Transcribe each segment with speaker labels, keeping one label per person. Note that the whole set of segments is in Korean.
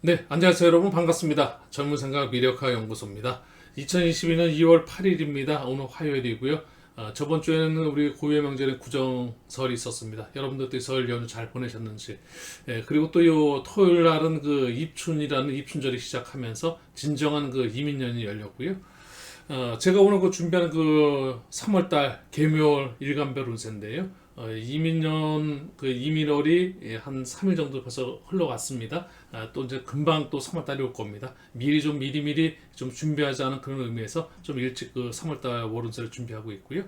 Speaker 1: 네, 안녕하세요 여러분 반갑습니다. 젊은생각 미래학과 연구소입니다. 2022년 2월 8일입니다. 오늘 화요일이고요. 저번 주에는 우리 고유의 명절에 구정설이 있었습니다. 여러분들도 설 연휴 잘 보내셨는지. 그리고 또 요 토요일 날은 그 입춘이라는 입춘절이 시작하면서 진정한 그 이민년이 열렸고요. 제가 오늘 그 준비한 그 3월달 개묘월 일간별 운세인데요. 이민년 그 이민월이 한 3일 정도 벌써 흘러갔습니다. 또 이제 금방 또 3월달이 올 겁니다. 미리 좀 준비하자는 그런 의미에서 좀 일찍 그 3월달 월운세를 준비하고 있고요.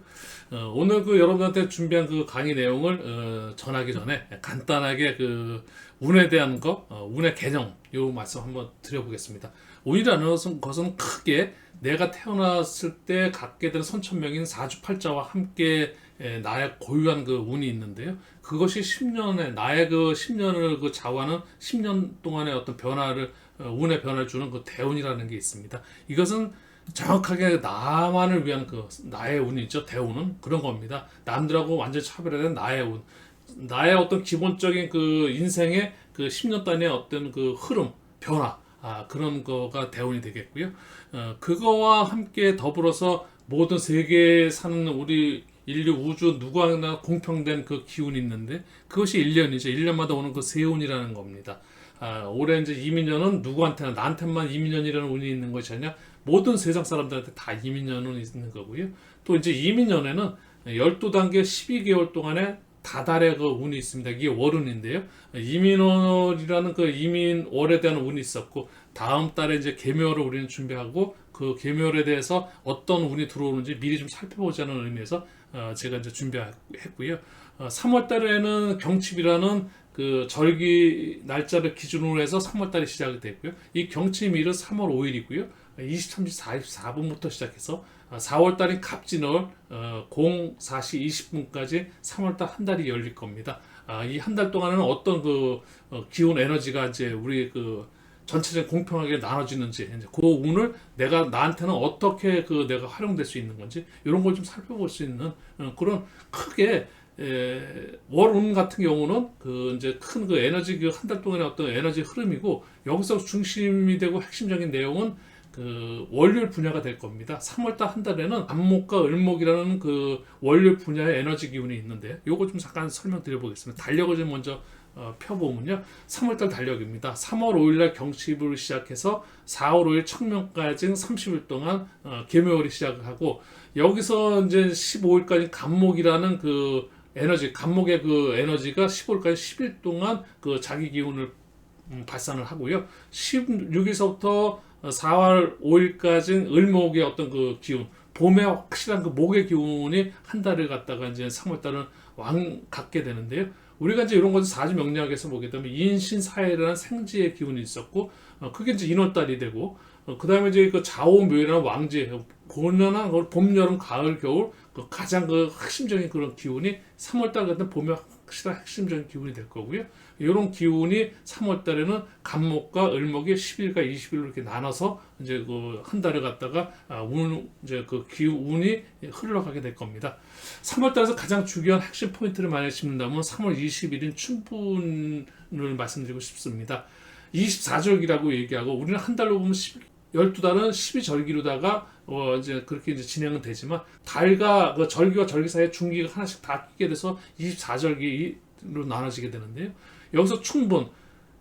Speaker 1: 오늘 그 여러분한테 준비한 그 강의 내용을 전하기 전에 간단하게 그 운에 대한 운의 개념 요 말씀 한번 드려보겠습니다. 운이라는 것은 크게 내가 태어났을 때 갖게 된 선천명인 사주팔자와 함께 나의 고유한 그 운이 있는데요. 그것이 10년의 나의 그 10년을 그 좌우하는 10년 동안의 어떤 변화를 운의 변화를 주는 그 대운이라는 게 있습니다. 이것은 정확하게 나만을 위한 그 나의 운이죠. 대운은 그런 겁니다. 남들하고 완전히 차별화된 나의 운. 나의 어떤 기본적인 그 인생의 그 10년 단위의 어떤 그 흐름, 변화, 그런 거가 대운이 되겠고요. 그거와 함께 더불어서 모든 세계에 사는 우리 인류 우주 누구나 공평된 그 기운이 있는데 그것이 1년이죠. 1년마다 오는 그 세운이라는 겁니다. 올해 이제 이민년은 누구한테나 나한테만 이민년이라는 운이 있는 것이 아니라 모든 세상 사람들한테 다 이민년은 있는 거고요. 또 이제 이민년에는 12단계 12개월 동안에 다달의 그 운이 있습니다. 이게 월운인데요. 이민월이라는 그 이민월에 대한 운이 있었고 다음 달에 이제 개묘월을 우리는 준비하고 그 개묘월에 대해서 어떤 운이 들어오는지 미리 좀 살펴보자는 의미에서 제가 이제 준비했고요. 3월 달에는 경칩이라는 그 절기 날짜를 기준으로 해서 3월 달이 시작이 됐고요. 이 경칩일은 3월 5일이고요. 23시 44분부터 시작해서 4월 달인 갑진월 04시 20분까지 3월 달 한 달이 열릴 겁니다. 이 한 달 동안은 어떤 그 기온 에너지가 이제 우리 그 전체적으로 공평하게 나눠지는지 이제 그 운을 내가 나한테는 어떻게 그 내가 활용될 수 있는 건지 이런 걸 좀 살펴볼 수 있는 그런 크게 월운 같은 경우는 그 이제 큰 그 에너지 그 한 달 동안의 어떤 에너지 흐름이고 여기서 중심이 되고 핵심적인 내용은 그 월요일 분야가 될 겁니다. 3월달 한 달에는 안목과 을목이라는 그 월요일 분야의 에너지 기운이 있는데 요거 좀 잠깐 설명드려 보겠습니다. 달력을 좀 먼저 펴보면요. 3월달 달력입니다. 3월 5일날 경칩으로 시작해서 4월 5일 청명까지 30일 동안 개묘월이 시작을 하고 여기서 이제 15일까지 간목이라는 그 에너지, 간목의 그 에너지가 15일까지 10일 동안 그 자기 기운을 발산을 하고요. 16일서부터 4월 5일까지 을목의 어떤 그 기운, 봄의 확실한 그 목의 기운이 한 달을 갖다가 이제 3월 달은 왕 갖게 되는데요. 우리가 이제 이런 것을 사주 명리학에서 보게 되면 인신사회라는 생지의 기운이 있었고, 그게 이제 인월달이 되고, 그 다음에 이제 그 자오묘라는 왕지, 고년한 봄, 여름, 가을, 겨울, 그 가장 그 핵심적인 그런 기운이 3월달 같은 봄의 확실한 핵심적인 기운이 될 거고요. 이런 기운이 3월 달에는 간목과 을목이 10일과 20일로 이렇게 나눠서 이제 그 한 달을 갖다가 이제 그 기운이 흘러가게 될 겁니다. 3월 달에서 가장 중요한 핵심 포인트를 만약 짚는다면 3월 20일인 춘분을 말씀드리고 싶습니다. 24절기라고 얘기하고 우리는 한 달로 보면 12달은 12절기로다가 이제 그렇게 이제 진행은 되지만 달과 그 절기와 절기 사이에 중기가 하나씩 다 끼게 돼서 24절기로 나눠지게 되는데요. 여기서 춘분,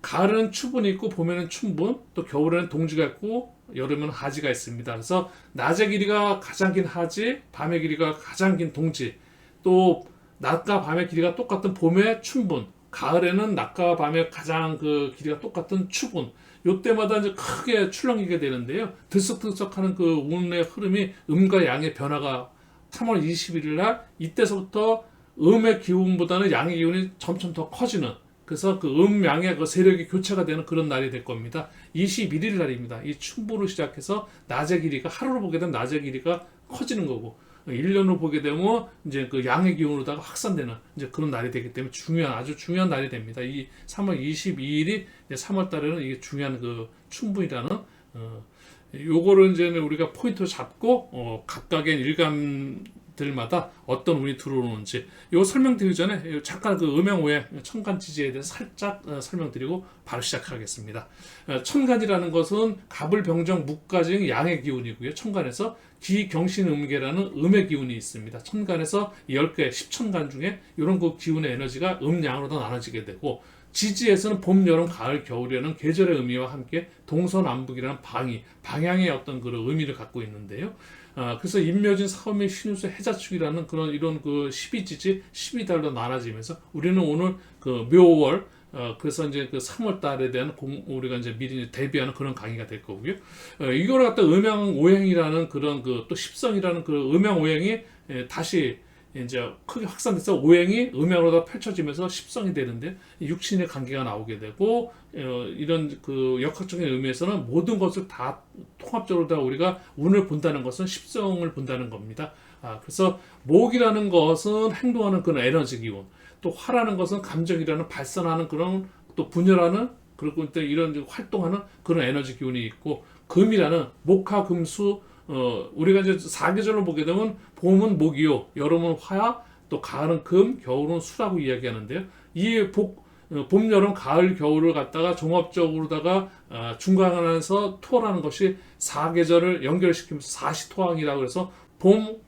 Speaker 1: 가을에는 추분이 있고 봄에는 춘분, 또 겨울에는 동지가 있고 여름에는 하지가 있습니다. 그래서 낮의 길이가 가장 긴 하지, 밤의 길이가 가장 긴 동지, 또 낮과 밤의 길이가 똑같은 봄의 춘분, 가을에는 낮과 밤의 가장 그 길이가 똑같은 추분. 요때마다 이제 크게 출렁이게 되는데요. 들썩들썩하는 그 운의 흐름이 음과 양의 변화가 3월 21일 날 이때서부터 음의 기운보다는 양의 기운이 점점 더 커지는 그래서 그 음양의 그 세력이 교체가 되는 그런 날이 될 겁니다. 21일 날입니다. 이 춘부로 시작해서 낮의 길이가 하루로 보게 되면 낮의 길이가 커지는 거고 1년으로 보게 되면 이제 그 양의 기운으로다가 확산되는 이제 그런 날이 되기 때문에 아주 중요한 날이 됩니다. 이 3월 22일이 3월 달에는 이게 중요한 그 춘분이라는 요거를 이제 우리가 포인트로 잡고 각각의 일간 달들마다 어떤 운이 들어오는지 이거 설명드리기 전에 잠깐 그 음양오행 천간지지에 대해서 살짝 설명드리고 바로 시작하겠습니다. 천간이라는 것은 갑을병정 묵가증 양의 기운이고요. 천간에서 기경신음계라는 음의 기운이 있습니다. 천간에서 10개 10천간 중에 이런 그 기운의 에너지가 음양으로 더 나눠지게 되고, 지지에서는 봄, 여름, 가을, 겨울이라는 계절의 의미와 함께 동서남북이라는 방향의 어떤 그런 의미를 갖고 있는데요. 그래서 임묘진, 사오미, 신유수, 해자축이라는 그런 이런 그 12지지, 12달로 나눠지면서 우리는 오늘 그 묘월, 그래서 이제 그 3월 달에 대한 우리가 이제 미리 대비하는 그런 강의가 될 거고요. 이걸 갖다 음양오행이라는 그런 그 또 십성이라는 그 음양오행이 다시 이제 크게 확산돼서 오행이 음양으로 다 펼쳐지면서 십성이 되는데 육신의 관계가 나오게 되고, 이런 그 역학적인 의미에서는 모든 것을 다 통합적으로 다 우리가 운을 본다는 것은 십성을 본다는 겁니다. 그래서 목이라는 것은 행동하는 그런 에너지 기운, 또 화라는 것은 감정이라는 발산하는 그런 또 분열하는, 그리고 또 이런 활동하는 그런 에너지 기운이 있고, 금이라는 목화 금수, 우리가 이제 사계절로 보게 되면 봄은 목이요, 여름은 화야, 또 가을은 금, 겨울은 수라고 이야기하는데요. 봄, 여름, 가을, 겨울을 갖다가 종합적으로다가 중간에서 토라는 것이 사계절을 연결시키면서 사시토항이라고 해서 봄,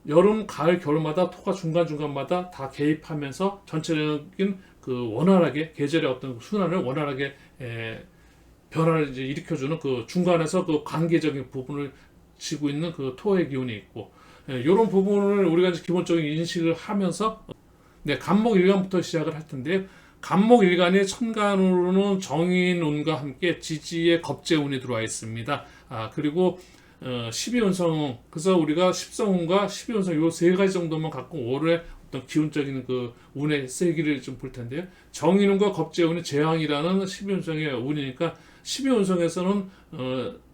Speaker 1: 여름, 가을, 겨울마다 토가 중간중간마다 다 개입하면서 전체적인 그 원활하게 계절의 어떤 순환을 원활하게 변화를 이제 일으켜주는 그 중간에서 그 관계적인 부분을 지고 있는 그 토의 기운이 있고, 이런 부분을 우리가 이제 기본적인 인식을 하면서 간목일간부터 시작을 할 텐데요. 간목일간이 천간으로는 정인운과 함께 지지의 겁재운이 들어와 있습니다. 그리고 12운성, 그래서 우리가 10성운과 12운성 요 세 가지 정도만 갖고 올해 어떤 기운적인 그 운의 세기를 좀 볼 텐데요. 정인운과 겁재운이 제왕이라는 12운성의 운이니까 12운성에서는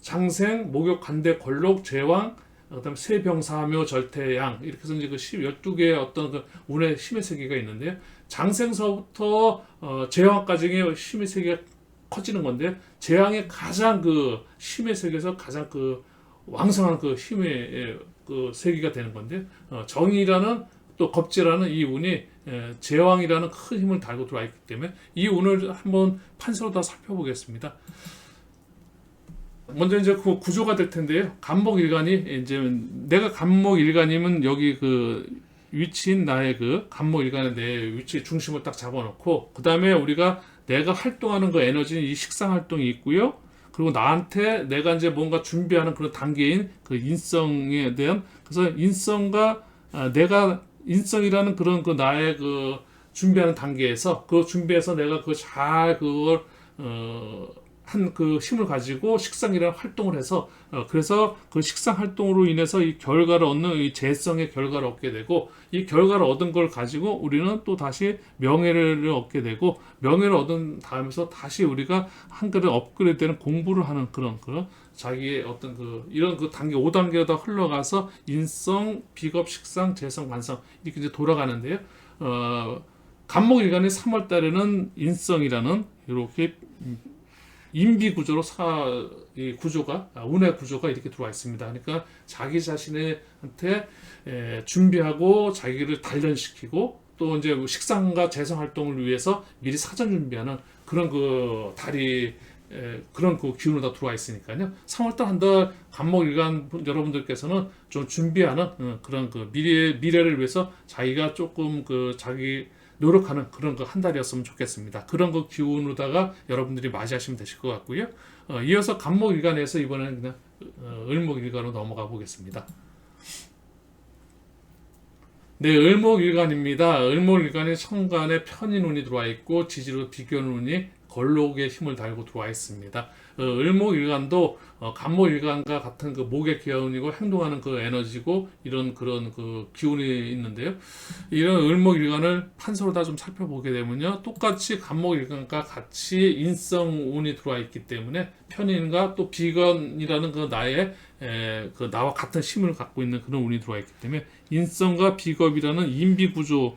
Speaker 1: 장생, 목욕, 간대, 권록, 제왕, 그다음 세병사묘, 절태양, 이렇게 해서 이제 그 12개의 어떤 그 운의 힘의 세계가 있는데요. 장생서부터 제왕까지의 힘의 세계가 커지는 건데, 제왕의 가장 그 힘의 세계에서 가장 그 왕성한 그 힘의 그 세계가 되는 건데, 정이라는 또 겁재라는 이 운이 제왕이라는 큰 힘을 달고 들어와 있기 때문에 이 운을 한번 판서로 다 살펴보겠습니다. 먼저 이제 그 구조가 될 텐데요. 간목일간이 이제 내가 간목일간이면 여기 그 위치인 나의 그 간목일간의 내 위치 중심을 딱 잡아놓고, 그 다음에 우리가 내가 활동하는 그 에너지는 이 식상 활동이 있고요. 그리고 나한테 내가 이제 뭔가 준비하는 그런 단계인 그 인성에 대한, 그래서 인성과 내가 인성이라는 그런 그 나의 그 준비하는 단계에서 그 준비해서 내가 그 잘 그걸 한 그 힘을 가지고 식상이라는 활동을 해서 그래서 그 식상 활동으로 인해서 이 결과를 얻는 이 재성의 결과를 얻게 되고, 이 결과를 얻은 걸 가지고 우리는 또 다시 명예를 얻게 되고, 명예를 얻은 다음에서 다시 우리가 한 그릇 업그레이드되는 공부를 하는 그런 자기의 어떤 그 이런 그 단계 5단계로 다 흘러가서 인성, 비겁, 식상, 재성, 관성 이렇게 이제 돌아가는데요. 간목일간의 3월 달에는 인성이라는 이렇게 인비 구조로 이 구조가 운의 구조가 이렇게 들어와 있습니다. 그러니까 자기 자신한테 준비하고 자기를 단련시키고, 또 이제 식상과 재성 활동을 위해서 미리 사전 준비하는 그런 그 달이 그런 그 기운으로 다 들어와 있으니까요. 3월달 한 달 간목일간 여러분들께서는 좀 준비하는 그런 그 미래를 위해서 자기가 조금 그 자기 노력하는 그런 그 한 달이었으면 좋겠습니다. 그런 그 기운으로다가 여러분들이 맞이하시면 되실 것 같고요. 이어서 간목일간에서 이번에는 그냥 을목일간으로 넘어가 보겠습니다. 네, 을목일간입니다. 을목일간이 천간에 편인운이 들어와 있고 지지로 비견운이 걸록의 힘을 달고 들어와 있습니다. 을목일간도 간목일간과 같은 그 목의 기운이고 행동하는 그 에너지고 이런 그런 그 기운이 있는데요. 이런 을목일간을 판서로 다 좀 살펴보게 되면요, 똑같이 간목일간과 같이 인성운이 들어와 있기 때문에 편인과 또 비견이라는 그 나의 그 나와 같은 힘을 갖고 있는 그런 운이 들어와 있기 때문에 인성과 비겁이라는 인비구조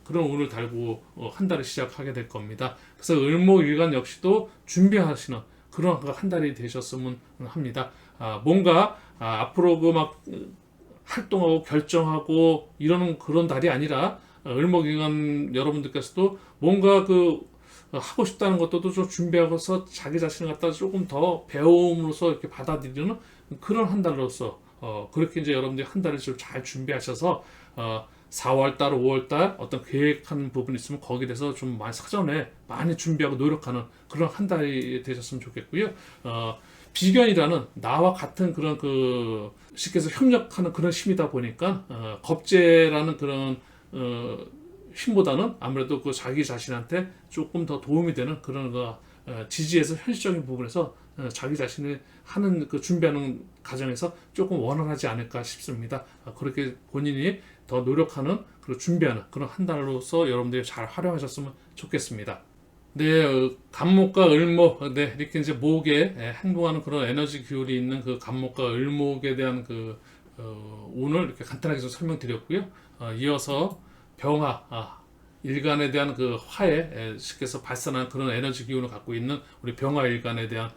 Speaker 1: 그런 운을 달고 한 달을 시작하게 될 겁니다. 그래서 을목일간 역시도 준비하시는 그런 한 달이 되셨으면 합니다. 뭔가 앞으로 그 막 활동하고 결정하고 이러는 그런 달이 아니라 을목일간 여러분들께서도 뭔가 하고 싶다는 것도 좀 준비하고서 자기 자신을 갖다 조금 더 배움으로써 이렇게 받아들이는 그런 한 달로서 그렇게 이제 여러분들이 한 달을 좀 잘 준비하셔서 4월 달, 5월 달 어떤 계획하는 부분이 있으면 거기에 대해서 좀 많이 사전에 많이 준비하고 노력하는 그런 한 달이 되셨으면 좋겠고요. 비견이라는 나와 같은 그런 쉽게 해서 협력하는 그런 힘이다 보니까 겁재라는 그런 힘보다는 아무래도 자기 자신한테 조금 더 도움이 되는 그런 지지에서 현실적인 부분에서 자기 자신이 하는 준비하는 과정에서 조금 원활하지 않을까 싶습니다. 그렇게 본인이 더 노력하는 그리고 준비하는 그런 한 달로서 여러분들이 잘 활용하셨으면 좋겠습니다. 네, 간목과 을목, 네, 이렇게 이제 목에 행동하는 그런 에너지 기울이 있는 간목과 을목에 대한 운을 이렇게 간단하게 좀 설명드렸고요. 이어서 병화, 일간에 대한 화에 쉽게 해서 발산한 그런 에너지 기운을 갖고 있는 우리 병화 일간에 대한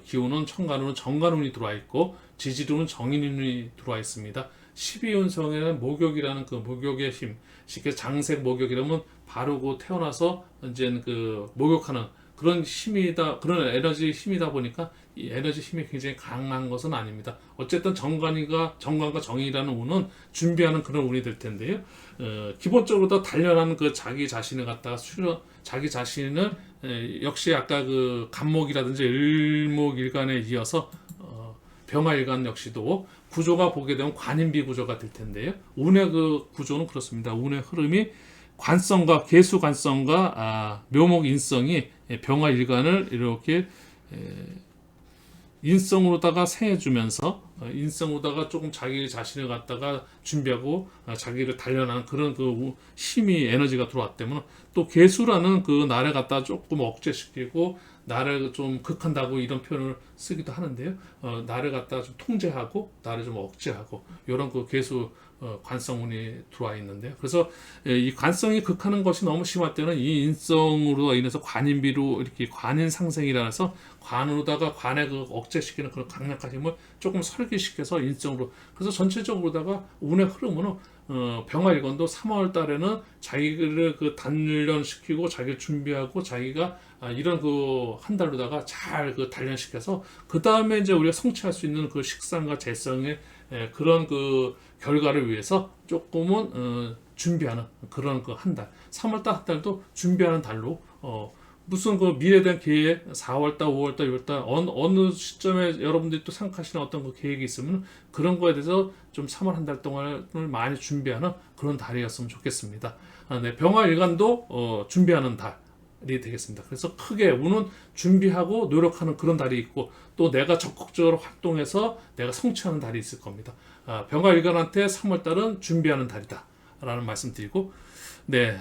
Speaker 1: 기운은 천간운은 정관운이 들어와 있고 지지운은 정인운이 들어와 있습니다. 12운성에는 목욕이라는 목욕의 힘, 쉽게 장색 목욕이라면 바르고 태어나서 이제 목욕하는 그런 힘이다, 그런 에너지 힘이다 보니까 이 에너지 힘이 굉장히 강한 것은 아닙니다. 어쨌든 정관과 정인이라는 운은 준비하는 그런 운이 될 텐데요. 기본적으로 다 단련하는 자기 자신을 갖다가 자기 자신을 역시 아까 간목이라든지 을목 일간에 이어서 병화 일간 역시도 구조가 보게 되면 관인비 구조가 될 텐데요. 운의 구조는 그렇습니다. 운의 흐름이 개수 관성과 묘목 인성이 병화 일간을 이렇게 인성으로다가 생해주면서 인성으로다가 조금 자기 자신을 갖다가 준비하고 자기를 단련하는 그런 힘이 에너지가 들어왔기 때문에 또 개수라는 나를 갖다 조금 억제시키고 나를 좀 극한다고 이런 표현을 쓰기도 하는데요. 나를 갖다 좀 통제하고 나를 좀 억제하고 이런 개수 관성운이 들어와 있는데요. 그래서 이 관성이 극하는 것이 너무 심할 때는 이 인성으로 인해서 관인비로 이렇게 관인 상생이라 해서 관으로다가 관에 억제시키는 그런 강력한 힘을 조금 설계시켜서 인성으로, 그래서 전체적으로다가 운의 흐름은 병화일관도 3월 달에는 자기를 단련시키고 자기를 준비하고 자기가 이런 한 달로다가 잘 단련시켜서 그 다음에 이제 우리가 성취할 수 있는 식상과 재성의 그런 결과를 위해서 조금은 준비하는 그런 한 달, 3월 달 한 달도 준비하는 달로 무슨 미래에 대한 계획, 4월 달, 5월 달, 6월 달 어느 시점에 여러분들이 또 생각하시는 어떤 계획이 있으면 그런 거에 대해서 좀 3월 한 달 동안을 많이 준비하는 그런 달이었으면 좋겠습니다. 네, 병화 일간도 준비하는 달이 되겠습니다. 그래서 크게 운은 준비하고 노력하는 그런 달이 있고 또 내가 적극적으로 활동해서 내가 성취하는 달이 있을 겁니다. 병화 일간한테 3월 달은 준비하는 달이다 라는 말씀 드리고, 네,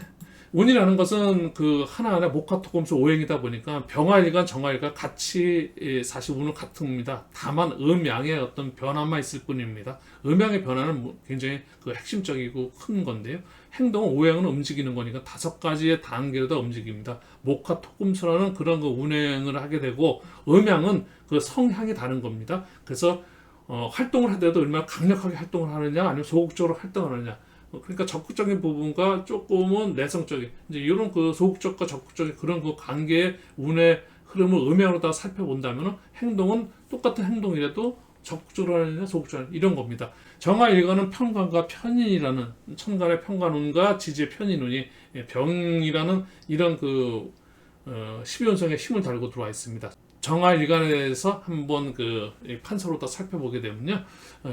Speaker 1: 운이라는 것은 하나하나 목화토금수 오행이다 보니까 병화일간 정화일간 같이 사실 운은 같습니다. 다만 음양의 어떤 변화만 있을 뿐입니다. 음양의 변화는 굉장히 핵심적이고 큰 건데요. 행동은 오행은 움직이는 거니까 5가지의 단계로 다 움직입니다. 목화토금수라는 그런 운행을 하게 되고 음양은 성향이 다른 겁니다. 그래서 활동을 하더라도 얼마나 강력하게 활동을 하느냐 아니면 소극적으로 활동하느냐, 그러니까 적극적인 부분과 조금은 내성적인 이제 이런 소극적과 적극적인 그런 관계의 운의 흐름을 음양으로 다 살펴본다면 행동은 똑같은 행동이라도 적극적으로 하느냐 소극적으로 하느냐 이런 겁니다. 정화일간은 편관과 편인이라는 천간의 편관운과 지지의 편인운이 병이라는 이런 12운성의 힘을 달고 들어와 있습니다. 정화일간에 대해서 한번 판서로 다 살펴보게 되면요,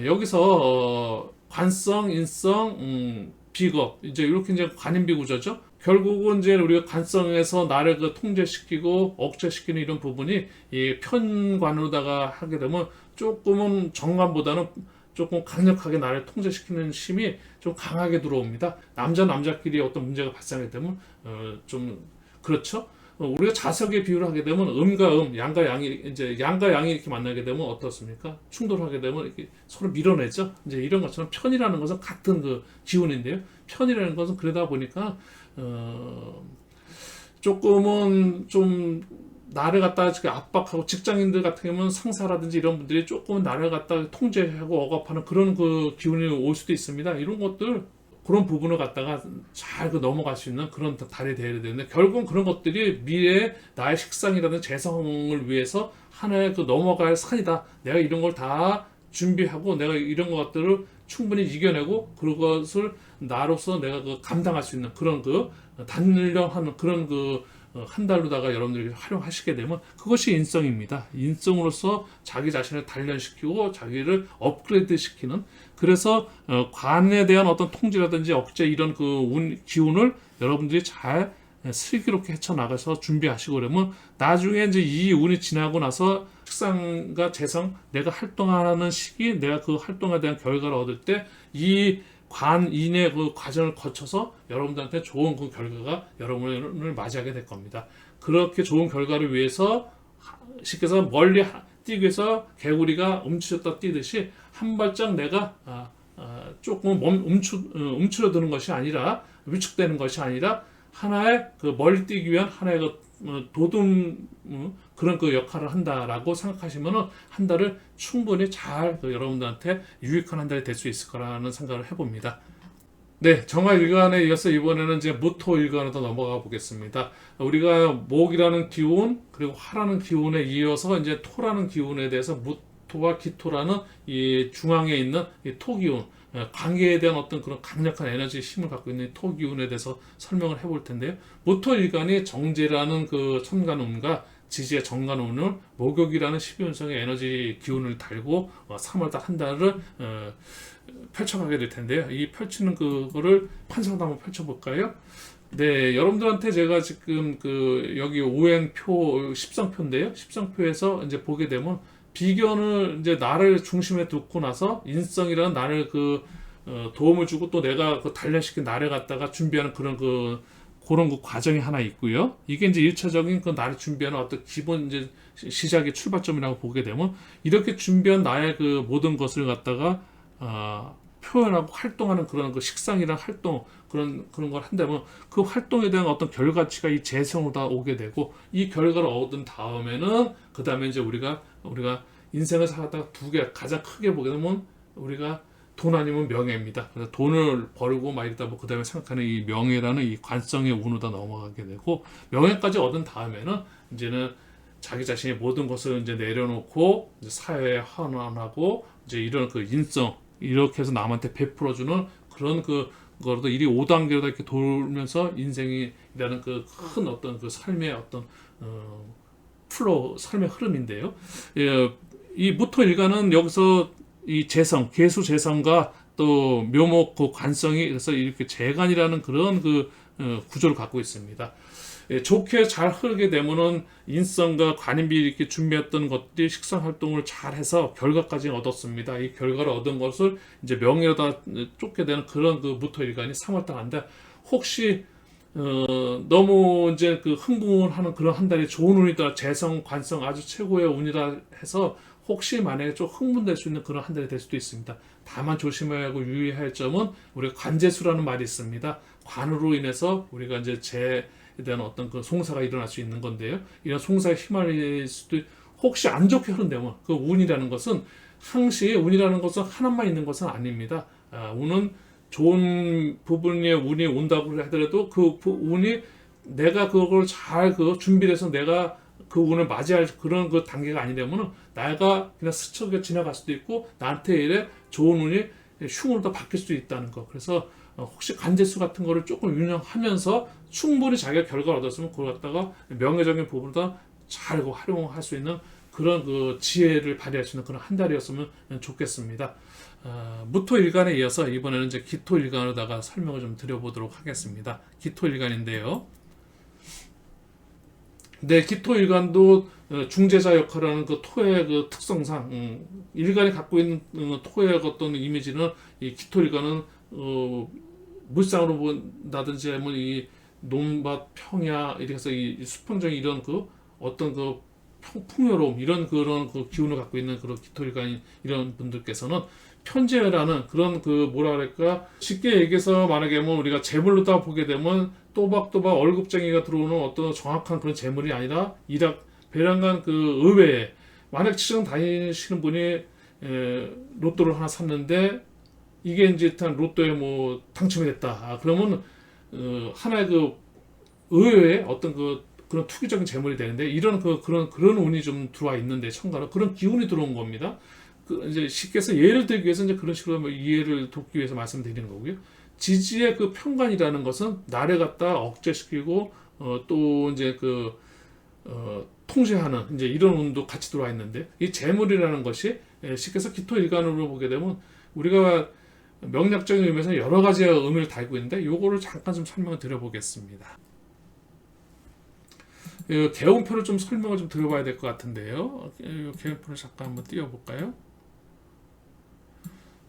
Speaker 1: 여기서 관성, 인성, 비겁 이제 이렇게 이제 관인비 구조죠. 결국은 이제 우리가 관성에서 나를 통제시키고 억제시키는 이런 부분이 이 편관으로다가 하게 되면 조금은 정관보다는 조금 강력하게 나를 통제시키는 힘이 좀 강하게 들어옵니다. 남자끼리 어떤 문제가 발생하게 되면 좀 그렇죠. 우리가 자석의 비유를 하게 되면 음과 양과 양이 이렇게 만나게 되면 어떻습니까? 충돌하게 되면 이렇게 서로 밀어내죠. 이제 이런 것처럼 편이라는 것은 같은 기운인데요. 편이라는 것은 그러다 보니까 조금은 좀 나를 갖다가 이렇게 압박하고 직장인들 같은 경우는 상사라든지 이런 분들이 조금 나를 갖다가 통제하고 억압하는 그런 그 기운이 올 수도 있습니다. 이런 것들 그런 부분을 갖다가 잘 넘어갈 수 있는 그런 달이 되어야 되는데 결국은 그런 것들이 미래의 나의 식상이라든지 재성을 위해서 하나의 그 넘어갈 산이다. 내가 이런 걸 다 준비하고 내가 이런 것들을 충분히 이겨내고 그것을 나로서 내가 그 감당할 수 있는 그런 그 단련하는 그런 그 한 달로다가 여러분들이 활용하시게 되면 그것이 인성입니다. 인성으로서 자기 자신을 단련시키고 자기를 업그레이드 시키는 그래서 관에 대한 어떤 통제라든지 억제 이런 그 기운을 여러분들이 잘 슬기롭게 헤쳐나가서 준비하시고 그러면 나중에 이제 이 운이 지나고 나서 식상과 재성 내가 활동하는 시기 내가 그 활동에 대한 결과를 얻을 때 이 관인의 그 과정을 거쳐서 여러분들한테 좋은 그 결과가 여러분을 맞이하게 될 겁니다. 그렇게 좋은 결과를 위해서 쉽게 해서 멀리 뛰기 위해서 개구리가 움츠렸다 뛰듯이 한 발짝 내가 조금 움츠러드는 것이 아니라 위축되는 것이 아니라 하나의 그 멀리 뛰기 위한 하나의 그 도둠 그런 그 역할을 한다라고 생각하시면은 한 달을 충분히 잘 여러분들한테 유익한 한 달이 될 수 있을 거라는 생각을 해봅니다. 네, 정화일간에 이어서 이번에는 이제 무토일간으로 넘어가 보겠습니다. 우리가 목이라는 기운 그리고 화라는 기운에 이어서 이제 토라는 기운에 대해서 무토와 기토라는 이 중앙에 있는 이 토기운 관계에 대한 어떤 그런 강력한 에너지 힘을 갖고 있는 토기운에 대해서 설명을 해볼 텐데요. 무토일간이 정제라는 그 천간운과 지지의 정간운을 목욕이라는 12운성의 에너지 기운을 달고 3월달 한 달을 펼쳐가게 될 텐데요. 이 펼치는 그거를 판상도 한번 펼쳐볼까요? 네, 여러분들한테 제가 지금 그 여기 오행표 십성표인데요. 십성표에서 이제 보게 되면 비견을 이제 나를 중심에 두고 나서 인성이라는 나를 도움을 주고 또 내가 그 단련시킨 나를 갖다가 준비하는 그런 그런 과정이 하나 있고요. 이게 이제 1차적인 그 나를 준비하는 어떤 기본 이제 시작의 출발점이라고 보게 되면 이렇게 준비한 나의 그 모든 것을 갖다가 표현하고 활동하는 그런 그 식상이란 활동 그런 걸 한다면 그 활동에 대한 어떤 결과치가 이 재성으로 다 오게 되고 이 결과를 얻은 다음에는 그 다음에 이제 우리가 인생을 살다가 두 개 가장 크게 보게 되면 우리가 돈 아니면 명예입니다. 그래서 돈을 벌고 막 이러다 그 다음에 생각하는 이 명예라는 이 관성의 운으로 넘어가게 되고 명예까지 얻은 다음에는 이제는 자기 자신의 모든 것을 이제 내려놓고 이제 사회에 환원하고 이제 이런 그 인성 이렇게 해서 남한테 베풀어주는 그런 그거로도 일이 5단계로 이렇게 돌면서 인생이라는 그 큰 어떤 그 삶의 어떤 플로우 삶의 흐름인데요. 예, 이 무토일간은 여기서 이 재성, 개수 재성과 또 묘목 그 관성이 그래서 이렇게 재간이라는 그런 구조를 갖고 있습니다. 예, 좋게 잘 흐르게 되면은 인성과 관인비 이렇게 준비했던 것들이 식상 활동을 잘 해서 결과까지 얻었습니다. 이 결과를 얻은 것을 이제 명예로다 쫓게 되는 그런 그 무토일간이 3월달 한데 혹시 너무 이제 그 흥분하는 그런 한 달이 좋은 운이다 재성 관성 아주 최고의 운이다 해서 혹시 만약에 좀 흥분될 수 있는 그런 한 달이 될 수도 있습니다. 다만 조심해야 하고 유의해야 할 점은 우리가 관재수라는 말이 있습니다. 관으로 인해서 우리가 이제 재에 대한 어떤 그 송사가 일어날 수 있는 건데요. 이런 송사에 휘말릴 수도 혹시 안 좋게 흐른다면 그 운이라는 것은 항시 운이라는 것은 하나만 있는 것은 아닙니다. 운은 좋은 부분의 운이 온다고 하더라도 그 운이 내가 그걸 잘 준비를 해서 내가 그 운을 맞이할 그런 그 단계가 아니라면 내가 그냥 스쳐 지나갈 수도 있고 나한테 이래 좋은 운이 흉으로 더 바뀔 수도 있다는 거. 그래서 혹시 관재수 같은 거를 조금 운영하면서 충분히 자기가 결과를 얻었으면 그걸 갖다가 명예적인 부분을 잘 활용할 수 있는 그런 그 지혜를 발휘할 수 있는 그런 한 달이었으면 좋겠습니다. 무토일간에 이어서 이번에는 이제 기토일간으로다가 설명을 좀 드려보도록 하겠습니다. 기토일간인데요. 네, 기토일간도 중재자 역할을 하는 그 토의 그 특성상 일간이 갖고 있는 토의 어떤 이미지는 이 기토일간은 물상으로 본다든지 아니면 이 논밭 평야 이렇게 해서 이 수평적인 이런 그 어떤 그 풍요로움 이런 그런 그 기운을 갖고 있는 그런 기토일간 이런 분들께서는 편재라는 그런 그 뭐라 그럴까 쉽게 얘기해서 만약에 뭐 우리가 재물로다 보게 되면 또박또박 월급쟁이가 들어오는 어떤 정확한 그런 재물이 아니라 일학 배란간 그 의외에 만약 시장 다니시는 분이 로또를 하나 샀는데 이게 이제 일단 로또에 뭐 당첨이 됐다. 그러면 하나의 그 의외의 어떤 그런 투기적인 재물이 되는데 이런 그런 운이 좀 들어와 있는데 천간은 그런 기운이 들어온 겁니다. 이제 쉽게 해서 예를 들기 위해서 이제 그런 식으로 뭐 이해를 돕기 위해서 말씀드리는 거고요. 지지의 그 편관이라는 것은 나를 갖다 억제시키고 또 이제 통제하는 이제 이런 운도 같이 들어와 있는데 이 재물이라는 것이 쉽게 해서 기토일간으로 보게 되면 우리가 명략적인 의미에서 여러 가지 의미를 달고 있는데 요거를 잠깐 좀 설명을 드려보겠습니다. 개운표를 좀 설명을 좀 드려봐야 될 것 같은데요. 개운표를 잠깐 한번 띄워볼까요?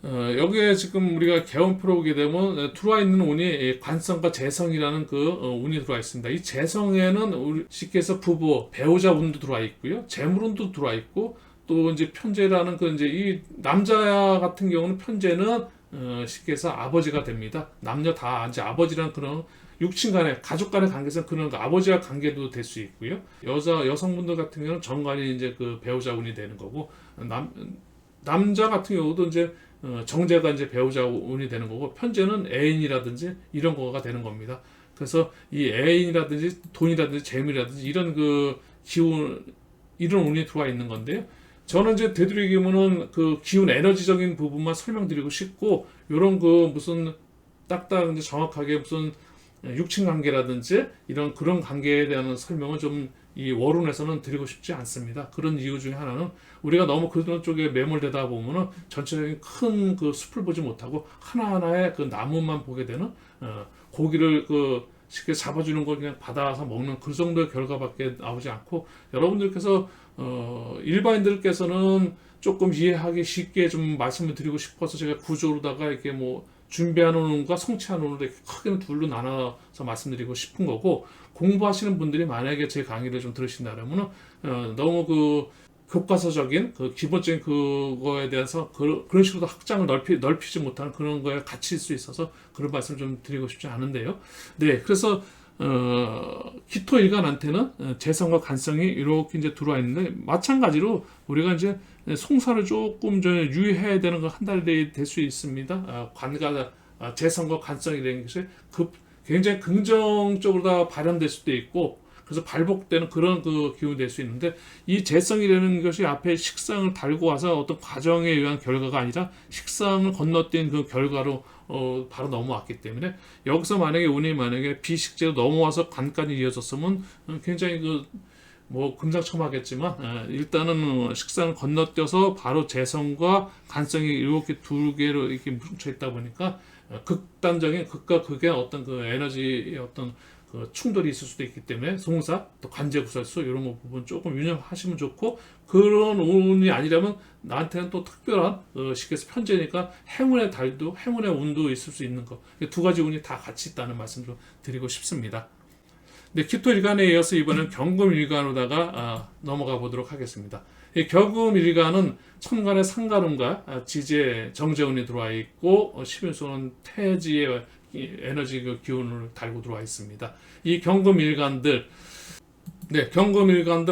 Speaker 1: 여기에 지금 우리가 개운표로 보게 되면 들어와 있는 운이 관성과 재성이라는 운이 들어와 있습니다. 이 재성에는 우리 쉽게 해서 부부, 배우자 운도 들어와 있고요. 재물운도 들어와 있고 또 이제 편재라는 이제 이 남자 같은 경우는 편재는 쉽게 해서 아버지가 됩니다. 남녀 다 이제 아버지랑 그런 육친 간의 가족 간의 관계에서 그런 아버지와 관계도 될 수 있고요. 여성분들 같은 경우는 정관이 이제 배우자 운이 되는 거고 남자 같은 경우도 이제 정제가 이제 배우자 운이 되는 거고 편제는 애인이라든지 이런 거가 되는 겁니다. 그래서 이 애인이라든지 돈이라든지 재물이라든지 이런 기운 이런 운이 들어와 있는 건데요. 저는 이제 되도록이면은 기운 에너지적인 부분만 설명드리고 싶고 이런 무슨 딱딱 이제 정확하게 무슨 육친 관계라든지 이런 그런 관계에 대한 설명은 좀 이 월운에서는 드리고 싶지 않습니다. 그런 이유 중에 하나는 우리가 너무 그런 쪽에 매몰되다 보면은 전체적인 큰 숲을 보지 못하고 하나하나의 나무만 보게 되는 고기를 쉽게 잡아주는 걸 그냥 받아서 먹는 그 정도의 결과밖에 나오지 않고 여러분들께서 일반인들께서는 조금 이해하기 쉽게 좀 말씀을 드리고 싶어서 제가 구조로다가 이렇게 뭐 준비하는 운과 성취하는 운으로 이렇게 크게 둘로 나눠서 말씀드리고 싶은 거고 공부하시는 분들이 만약에 제 강의를 좀 들으신다면 너무 교과서적인 기본적인 그거에 대해서 그런 식으로 확장을 넓히지 못하는 그런 거에 갇힐 수 있어서 그런 말씀을 좀 드리고 싶지 않은데요. 네, 그래서 기토일간한테는 재성과 간성이 이렇게 이제 들어와 있는데 마찬가지로 우리가 이제 송사를 조금 유의해야 되는 거 한 달이 될 수 있습니다. 재성과 간성이라는 것이 굉장히 긍정적으로 다 발현될 수도 있고 그래서 발복되는 그런 기운이 될 수 있는데 이 재성이라는 것이 앞에 식상을 달고 와서 어떤 과정에 의한 결과가 아니라 식상을 건너뛴 그 결과로 바로 넘어왔기 때문에 여기서 운이 비식재로 넘어와서 관까지 이어졌으면 굉장히 뭐 금상첨화겠지만 일단은 식상을 건너뛰어서 바로 재성과 간성이 이렇게 두 개로 이렇게 뭉쳐 있다 보니까 극단적인 극과 극의 어떤 에너지의 어떤 충돌이 있을 수도 있기 때문에 송사 또 관제구설수 이런 부분 조금 유념하시면 좋고 그런 운이 아니라면 나한테는 또 특별한 쉽게 해서 편제니까 행운의 달도 행운의 운도 있을 수 있는 거 두 가지 운이 다 같이 있다는 말씀 좀 드리고 싶습니다. 네, 기토일간에 이어서 이번엔 경금일간으로다가 넘어가 보도록 하겠습니다. 이 경금일간은 천간의 상간운과 지지의 정제운이 들어와 있고 11수는 태지의 에너지 기운을 달고 들어와 있습니다. 이 경금일간들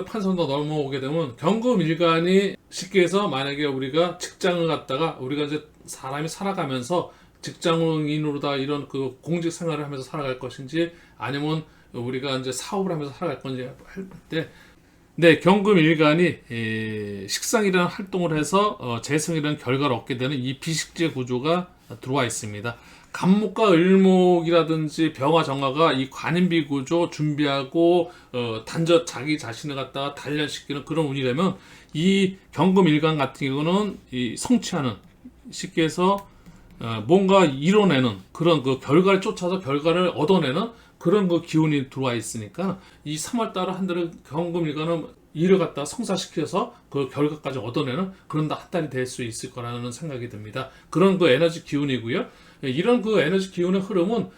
Speaker 1: 판선도 넘어오게 되면 경금일간이 쉽게 해서 만약에 우리가 직장을 갖다가 우리가 이제 사람이 살아가면서 직장인으로다 이런 공직 생활을 하면서 살아갈 것인지 아니면 우리가 이제 사업을 하면서 살아갈 건지 할 때 경금일간이 식상이라는 활동을 해서 재성이라는 결과를 얻게 되는 이 비식재 구조가 들어와 있습니다. 간목과 을목이라든지 병화 정화가 이 관인비 구조 준비하고 단저 자기 자신을 갖다가 단련시키는 그런 운이라면 이 경금일간 같은 경우는 이 성취하는 쉽게 해서 뭔가 이뤄내는 그런 결과를 쫓아서 결과를 얻어내는 그런 기운이 들어와 있으니까 이 3월달 한 달을 경금일간은 일을 갖다 성사시켜서 그 결과까지 얻어내는 그런 한 달이 될 수 있을 거라는 생각이 듭니다. 그런 에너지 기운이고요. 이런 에너지 기운의 흐름은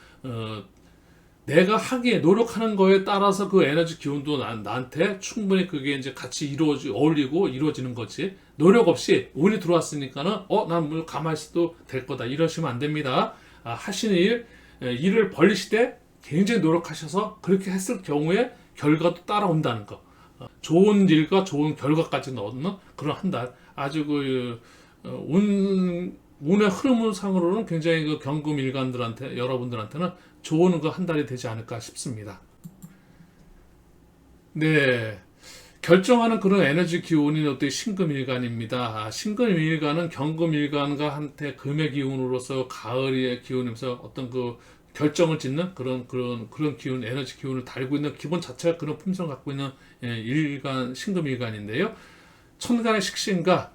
Speaker 1: 내가 하기에 노력하는 거에 따라서 에너지 기운도 나한테 충분히 그게 이제 같이 어울리고 이루어지는 거지. 노력 없이 운이 들어왔으니까는 난 뭐 가만히 있어도 될 거다 이러시면 안 됩니다. 하시는 일을 벌리시되 굉장히 노력하셔서 그렇게 했을 경우에 결과도 따라온다는 거. 좋은 일과 좋은 결과까지 넣는 그런 한 달. 아주 운의 흐름상으로는 굉장히 그 경금 일간들한테, 여러분들한테는 좋은 그 한 달이 되지 않을까 싶습니다. 네. 결정하는 그런 에너지 기운이 어떤 신금일간입니다. 신금일간은 경금일간과 한테 금의 기운으로서 가을의 기운이면서 어떤 그 결정을 짓는 그런 기운, 에너지 기운을 달고 있는 기본 자체가 그런 품성을 갖고 있는 일간, 신금일간인데요. 천간의 식신과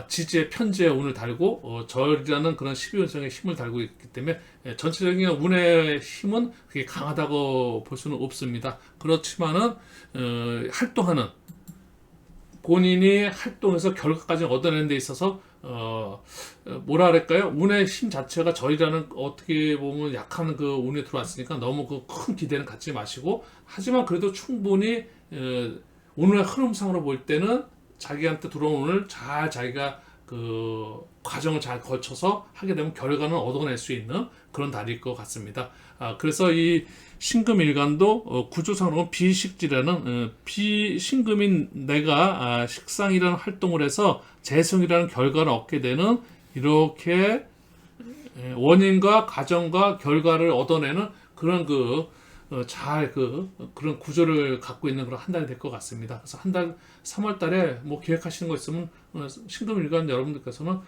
Speaker 1: 지지의 편지의 운을 달고 절이라는 그런 12운성의 힘을 달고 있기 때문에 전체적인 운의 힘은 그게 강하다고 볼 수는 없습니다. 그렇지만은 활동하는 본인이 활동해서 결과까지 얻어내는 데 있어서 뭐라 그럴까요? 운의 힘 자체가 저희라는 어떻게 보면 약한 그 운에 들어왔으니까 너무 그 큰 기대는 갖지 마시고, 하지만 그래도 충분히 운의 흐름상으로 볼 때는 자기한테 들어온 운을 잘 자기가 그 과정을 잘 거쳐서 하게 되면 결과는 얻어낼 수 있는 그런 달일 것 같습니다. 그래서 이 신금일간도 구조상으로 비식지라는 비신금인 내가 식상이라는 활동을 해서 재성이라는 결과를 얻게 되는 이렇게 원인과 과정과 결과를 얻어내는 그런 그런 구조를 갖고 있는 그런 한 달이 될 것 같습니다. 그래서 한 달, 3월 달에 뭐 계획하시는 거 있으면 신금일간 여러분들께서는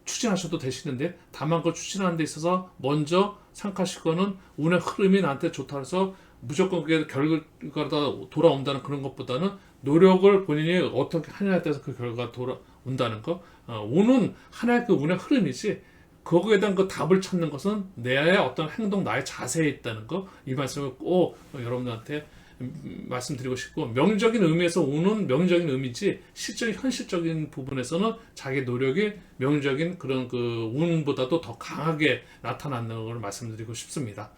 Speaker 1: 추진하셔도 되시는데, 다만 그 추진하는 데 있어서 먼저 생각하실 거는 운의 흐름이 나한테 좋다 해서 무조건 그게 결과가 돌아온다는 그런 것보다는 노력을 본인이 어떻게 하냐에 따라서 그 결과가 돌아온다는 거. 운은 하나의 그 운의 흐름이지, 거기에 대한 그 답을 찾는 것은 나의 어떤 행동, 나의 자세에 있다는 거, 이 말씀을 꼭 여러분들한테 말씀드리고 싶고, 명적인 의미에서 운은 명적인 의미지 실적인 현실적인 부분에서는 자기 노력이 명적인 그런 그 운보다도 더 강하게 나타나는 걸 말씀드리고 싶습니다.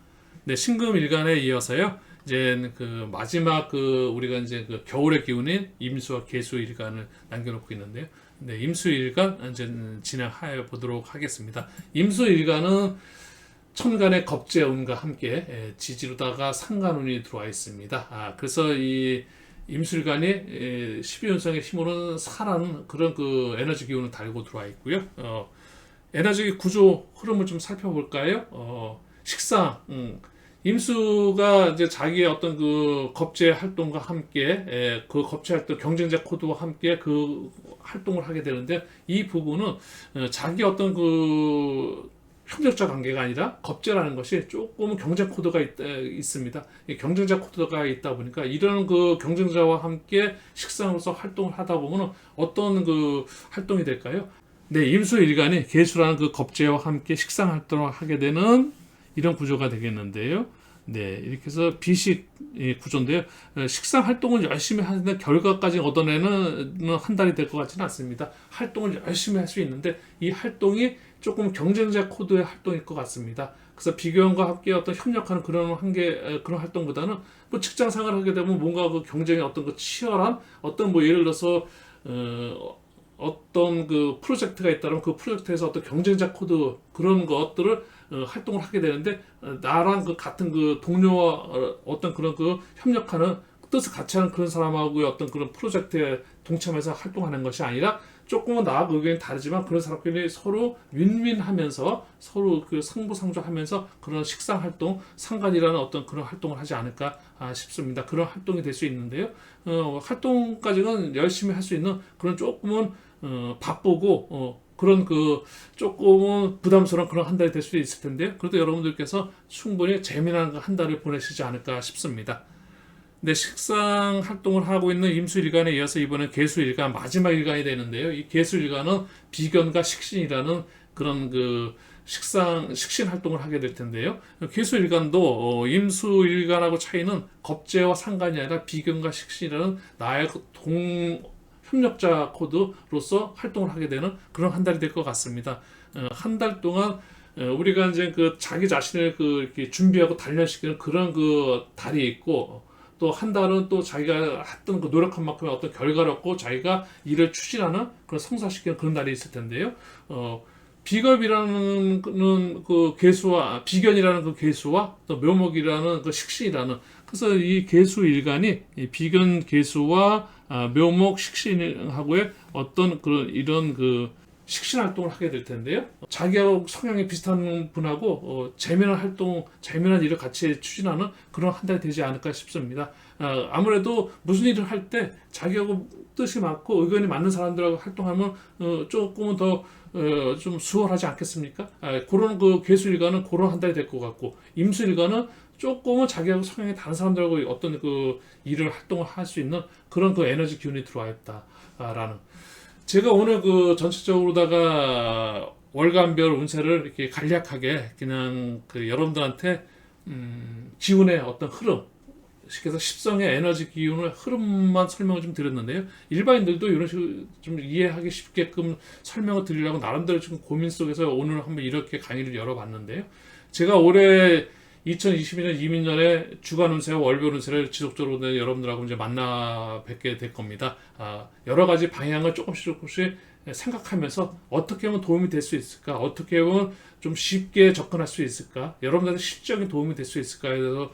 Speaker 1: 네, 신금일간에 이어서요. 이제 그 마지막 우리가 이제 그 겨울의 기운인 임수와 계수일간을 남겨놓고 있는데요. 네, 임수일간 이제 진행해 보도록 하겠습니다. 임수일간은 천간의 겁재운과 함께 지지로다가 상간운이 들어와 있습니다. 그래서 이 임술간이 12운성의 힘으로는 사라는 그런 그 에너지 기운을 달고 들어와 있고요. 에너지 구조 흐름을 좀 살펴볼까요? 식상, 임수가 이제 자기의 어떤 그 겁재 활동과 함께 그 겁재 활동 경쟁자 코드와 함께 그 활동을 하게 되는데, 이 부분은 자기 어떤 그 협력자 관계가 아니라 겁재라는 것이 조금 경쟁 코드가 있습니다. 경쟁자 코드가 있다 보니까 이런 그 경쟁자와 함께 식상으로서 활동을 하다 보면 어떤 그 활동이 될까요? 네, 임수일간이 계수라는 그 겁재와 함께 식상 활동을 하게 되는 이런 구조가 되겠는데요. 네, 이렇게 해서 비식 구조인데요. 식상 활동을 열심히 하는데 결과까지 얻어내는 한 달이 될 것 같지는 않습니다. 활동을 열심히 할 수 있는데 이 활동이 조금 경쟁자 코드의 활동일 것 같습니다. 그래서 비교원과 함께 어떤 협력하는 그런 활동보다는 뭐 직장 생활을 하게 되면 뭔가 그 경쟁의 어떤 그 치열한 어떤 뭐 예를 들어서 어떤 그 프로젝트가 있다면 그 프로젝트에서 어떤 경쟁자 코드 그런 것들을 활동을 하게 되는데, 나랑 그 같은 그 동료와 어떤 그런 그 협력하는 뜻을 같이 하는 그런 사람하고의 어떤 그런 프로젝트에 동참해서 활동하는 것이 아니라 조금은 나와 의견이 다르지만 그런 사람끼리 서로 윈윈하면서 서로 그 상부상조하면서 그런 식상 활동, 상관이라는 어떤 그런 활동을 하지 않을까 싶습니다. 그런 활동이 될 수 있는데요. 활동까지는 열심히 할 수 있는 그런 조금은 바쁘고 그런 그 조금은 부담스러운 그런 한 달이 될 수도 있을 텐데요. 그래도 여러분들께서 충분히 재미난 한 달을 보내시지 않을까 싶습니다. 네, 식상 활동을 하고 있는 임수일간에 이어서 이번엔 계수일간 마지막 일간이 되는데요. 이 계수일간은 비견과 식신이라는 그런 그 식신 활동을 하게 될 텐데요. 계수일간도 임수일간하고 차이는 겁재와 상관이 아니라 비견과 식신이라는 나의 협력자 코드로서 활동을 하게 되는 그런 한 달이 될 것 같습니다. 한 달 동안 우리가 이제 그 자기 자신을 이렇게 준비하고 단련시키는 그런 그 달이 있고, 또 한 달은 또 자기가 했던 그 노력한 만큼의 어떤 결과를 얻고 자기가 일을 추진하는 그런 성사시키는 그런 달이 있을 텐데요. 비겁이라는 그 계수와 비견이라는 그 계수와 또 묘목이라는 그 식신이라는 그래서 이 개수일간이 이 비견 개수와 묘목 식신하고의 어떤 그런 이런 그 식신 활동을 하게 될 텐데요. 자기하고 성향이 비슷한 분하고 재미난 활동, 재미난 일을 같이 추진하는 그런 한 달이 되지 않을까 싶습니다. 아무래도 무슨 일을 할 때 자기하고 뜻이 맞고 의견이 맞는 사람들하고 활동하면 조금은 더 좀 수월하지 않겠습니까? 그런 그 개수일간은 그런 한 달이 될 것 같고, 임수일간은 조금은 자기하고 성향이 다른 사람들하고 어떤 그 일을 활동을 할 수 있는 그런 그 에너지 기운이 들어와 있다라는. 제가 오늘 그 전체적으로다가 월간별 운세를 이렇게 간략하게 그냥 그 여러분들한테 기운의 어떤 흐름, 쉽게 해서 십성의 에너지 기운의 흐름만 설명을 좀 드렸는데요. 일반인들도 이런 식으로 좀 이해하기 쉽게끔 설명을 드리려고 나름대로 지금 고민 속에서 오늘 한번 이렇게 강의를 열어봤는데요. 제가 올해 2022년 이민년에 주간 운세와 월별 운세를 지속적으로 여러분들하고 이제 만나 뵙게 될 겁니다. 여러 가지 방향을 조금씩 생각하면서 어떻게 하면 도움이 될 수 있을까? 어떻게 하면 좀 쉽게 접근할 수 있을까? 여러분들한테 실적인 도움이 될 수 있을까에 대해서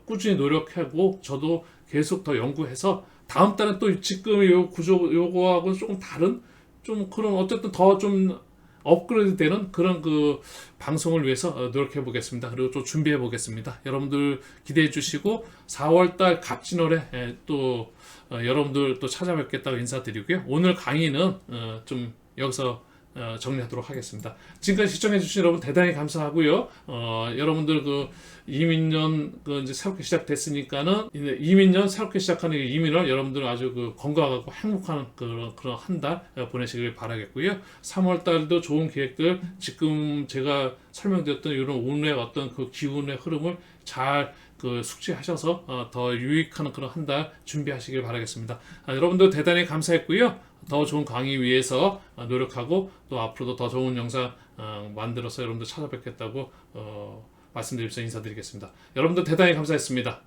Speaker 1: 꾸준히 노력하고 저도 계속 더 연구해서 다음 달에 또 지금 요 구조 요거하고는 조금 다른 좀 그런 어쨌든 더 좀 업그레이드 되는 그런 그 방송을 위해서 노력해 보겠습니다. 그리고 또 준비해 보겠습니다. 여러분들 기대해 주시고 4월달 갑진월에 또 여러분들 또 찾아뵙겠다고 인사드리고요. 오늘 강의는 좀 여기서 정리하도록 하겠습니다. 지금까지 시청해 주신 여러분 대단히 감사하고요. 여러분들 그 이민년 그 이제 새롭게 시작됐으니까는 이민년 새롭게 시작하는 이민을 여러분들 아주 그 건강하고 행복한 그런 한 달 보내시길 바라겠고요. 3월 달도 좋은 계획들 지금 제가 설명드렸던 이런 운의 어떤 그 기운의 흐름을 잘 그 숙지하셔서 더 유익한 그런 한 달 준비하시길 바라겠습니다. 여러분들 대단히 감사했고요. 더 좋은 강의 위해서 노력하고 또 앞으로도 더 좋은 영상 만들어서 여러분들 찾아뵙겠다고 말씀드리면서 인사드리겠습니다. 여러분들 대단히 감사했습니다.